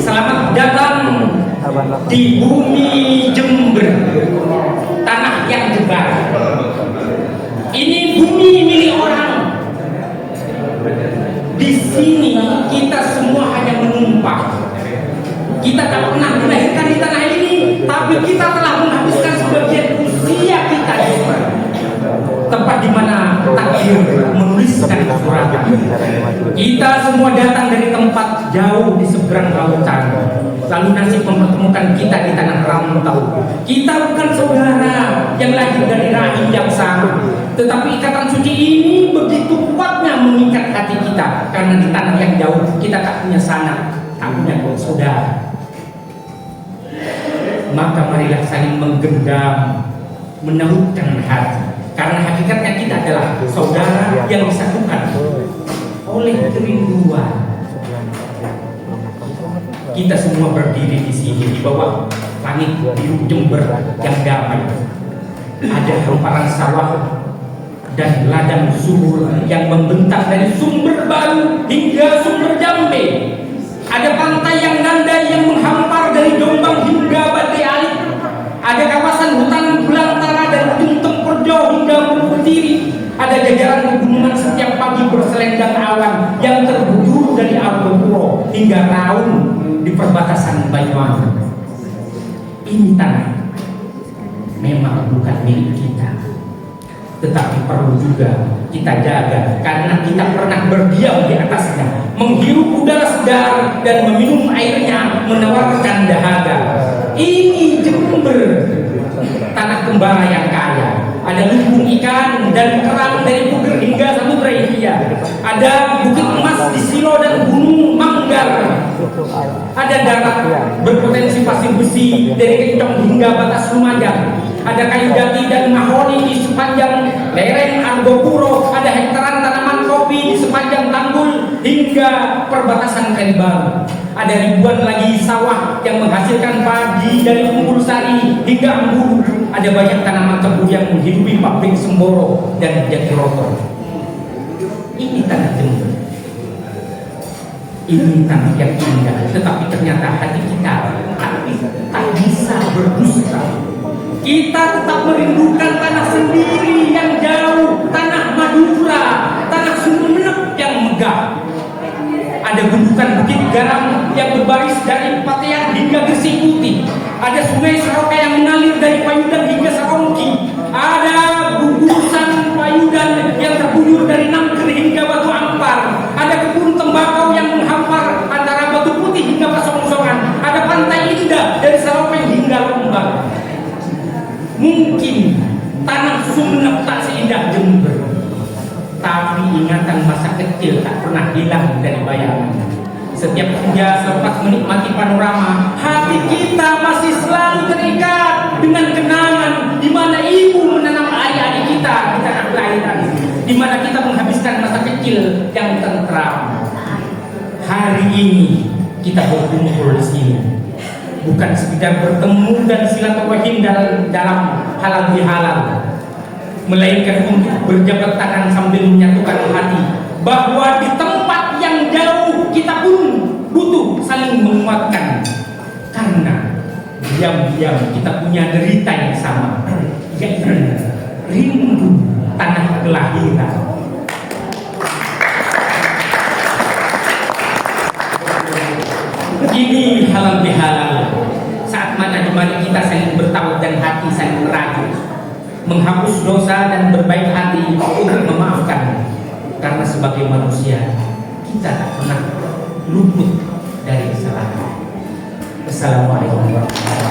Selamat datang di bumi Jember, tanah yang jebar. Ini bumi milik orang. Di sini kita semua hanya menumpah. Kita tak pernah dilahirkan di tanah ini, tapi kita telah menghabiskan sebagian usia kita di sini. Tempat di mana takdir menuliskan suratan. Kita semua datang dari tempat jauh di seberang lautan. Lalu nasib mempertemukan kita di tanah rantau. Kita bukan saudara yang lahir dari rahim yang sama, tetapi ikatan suci ini begitu kuatnya mengikat hati kita. Karena di tanah yang jauh kita tak punya sanak, tak punya saudara. Maka marilah saling menggenggam, menautkan hati. Karena hakikatnya kita adalah saudara yang disatukan oleh kerinduan. Kita semua berdiri di sini di bawah langit biru Jember yang damai. Ada hamparan sawah dan ladang subur yang membentang dari Sumber Baru hingga Sumber Jambe. Ada pantai yang landai yang menghampar dari Jombang hingga Bate Alit. Ada kawasan hutan belantara dari ujung Temperjo hingga Bukutiri. Ada jajaran pegunungan setiap pagi berselendang awan yang terbujur dari Argopuro hingga Raung di perbatasan Banyuwangi. Ini tanah memang bukan milik kita, tetapi perlu juga kita jaga karena kita pernah berdiam di atasnya, menghirup udara segar dan meminum airnya menawarkan dahaga. Ini Jember, tanah kembara yang kaya. Ada lumbung ikan dan kerang dari Puger hingga Samudra Hindia. Ada bukit emas di Silo dan Gunung Manggar. Ada darat berpotensi pasir besi dari Kencong hingga batas Lumajang. Ada kayu jati dan mahoni di sepanjang lereng Argopuro. Ada hektaran tanaman kopi di sepanjang Tanggul hingga perbatasan Kalibaru. Ada ribuan lagi sawah yang menghasilkan padi dari Umbul Sari hingga Anggur. Ada banyak tanaman tebu yang menghidupi pabrik Semboro dan Jatiroto. Ini tanah Jember. Ini tanah yang indah, tetapi ternyata hati kita tak bisa berdusta. Kita tetap merindukan tanah sendiri yang jauh, tanah Madura, tanah Sumenep yang megah. Ada gundukan bukit garam yang berbaris dari Patean hingga Gresik Putih. Ada sungai Seroka yang mengalir dari Payudan hingga Sarongki. Ada gugusan Payudan yang terbujur dari Nangker hingga Batu Ampar. Ada kebun tembakau yang menghampar antara Batu Putih hingga Pasong-Songan. Ada pantai indah dari Saropeng hingga Lombang. Mungkin tanah Sumenep tak seindah Jember, tapi ingatan masa kecil tak pernah hilang dari bayangan. Setiap senja selepas menikmati panorama, hati kita masih selalu terikat dengan kenangan di mana ibu menanam adik-adik kita di tanah kelahiran, di mana kita menghabiskan masa kecil yang tentram. Hari ini kita berkumpul di sini bukan sekedar bertemu dan silaturahim dalam halal bihalal, melainkan untuk berjabat tangan sambil menyatukan hati bahwa di tempat yang jauh kita pun butuh saling menguatkan, karena diam-diam kita punya derita yang sama, yaitu rindu tanah kelahiran. Ini halal bihalal, saat mana dimana kita saling bertaubat dan hati saling merajuk, menghapus dosa dan berbaik hati untuk memaafkan. Karena sebagai manusia kita tak pernah luput dari kesalahan. Assalamualaikum warahmatullahi wabarakatuh.